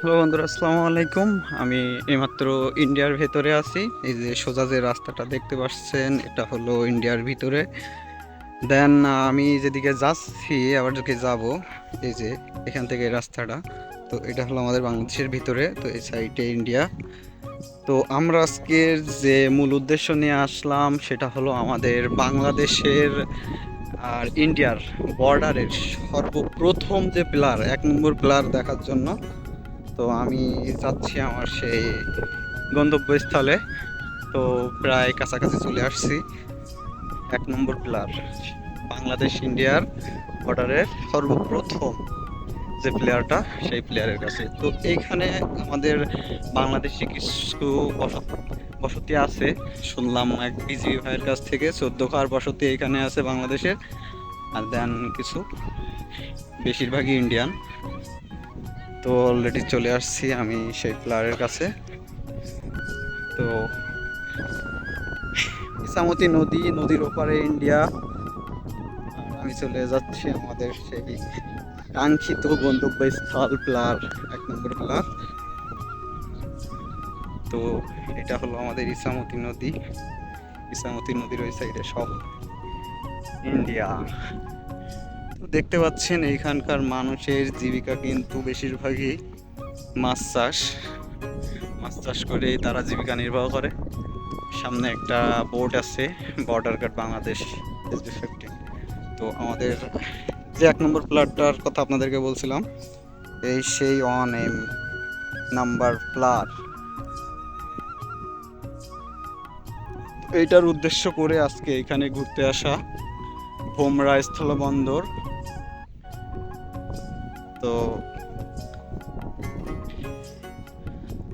Hello বন্ধুরা, আসসালামু আলাইকুম। আমি এইমাত্র ইন্ডিয়ার ভেতরে আছি। এই যে সোজা যে রাস্তাটা দেখতে পাচ্ছেন, এটা হলো ইন্ডিয়ার ভিতরে। দেন আমি যেদিকে যাচ্ছি, আবার যেদিকে যাব, এই যে এখান থেকে এই রাস্তাটা, তো এটা হলো আমাদের বাংলাদেশের ভিতরে, তো এই সাইডে ইন্ডিয়া। তো আমরা আজকের যে মূল উদ্দেশ্য নিয়ে আসলাম সেটা হলো আমাদের বাংলাদেশের আর ইন্ডিয়ার বর্ডারের সর্বপ্রথম যে পিলার, 1 নম্বর পিলার দেখার জন্য। তো আমি যাচ্ছি আমার সেই গন্তব্যস্থলে। তো প্রায় কাছাকাছি চলে আসছি। 1 নম্বর পিলার, বাংলাদেশ ইন্ডিয়ার বর্ডারের সর্বপ্রথম যে প্লেয়ারটা, সেই প্লেয়ারের কাছে। তো এইখানে আমাদের বাংলাদেশি কিছু বসতি আছে শুনলাম এক বিজিবি ভাইয়ের কাছ থেকে। 14 ঘর বসতি এখানে আছে বাংলাদেশের। আর দেন কিছু, বেশিরভাগই ইন্ডিয়ান। তো অলরেডি চলে আসছি আমি সেই প্লেয়ারের কাছে। তো ইসামতি নদী, নদীর ওপারে ইন্ডিয়া। আর আমি চলে যাচ্ছি আমাদের সেই কাঙ্ক্ষিত গন্তব্যস্থল প্লার, 1 নম্বর প্লার। তো এটা হলো আমাদের ইসামতি নদী। ইসামতি নদীর ওই সাইডে সব ইন্ডিয়া। তো দেখতে পাচ্ছেন এইখানকার মানুষের জীবিকা কিন্তু বেশিরভাগই মাছ চাষ। মাছ চাষ করে তারা জীবিকা নির্বাহ করে। সামনে একটা বোর্ড আছে, বর্ডার গার্ড বাংলাদেশ SB-50। তো আমাদের যে 1 নম্বর প্লারটার কথা আপনাদেরকে বলছিলাম, এই সেই 1 নাম্বার প্লার। এইটার উদ্দেশ্য করে আজকে এখানে ঘুরতে আসা, ভোমরা স্থলবন্দর। তো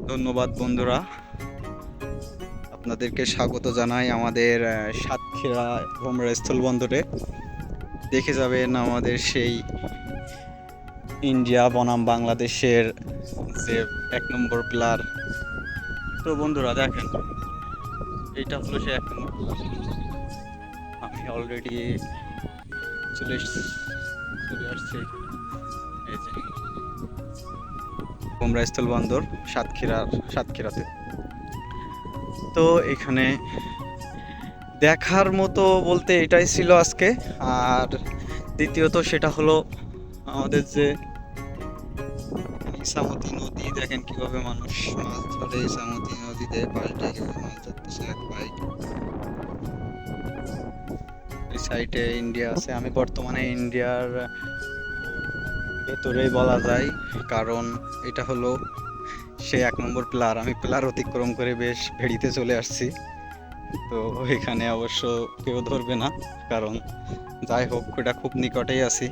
ধন্যবাদ বন্ধুরা, আপনাদেরকে স্বাগত জানাই আমাদের সাতক্ষীরা ভোমরা স্থলবন্দরে। দেখে যাবেন আমাদের সেই ইন্ডিয়া বনাম বাংলাদেশের যে 1 নম্বর প্লার। তো বন্ধুরা দেখেন, এইটা হলো সেই 1 নম্বর প্লার। আমি অলরেডি চলে চলে আসছি এই যে ভোমরা স্থলবন্দর, সাতক্ষীরাতে। তো এখানে দেখার মতো বলতে এটাই ছিল আজকে। আর দ্বিতীয়ত সেটা হলো আমাদের যে ইসামতি নদী। দেখেন কিভাবে মানুষ মাছ ধরে ইসামতি নদীতে পাল্টে গেলে মাছ ধরতেছে এক ভাই। এই সাইডে ইন্ডিয়া আছে। আমি বর্তমানে ইন্ডিয়ার ভেতরেই বলা যায়, কারণ এটা হলো সে 1 নম্বর প্লার। আমি প্লার অতিক্রম করে বেশ ভেড়িতে চলে আসছি। তো এখানে অবশ্য কেউ ধরবে না, কারণ যাই হোক, এটা খুব নিকটেই আছি।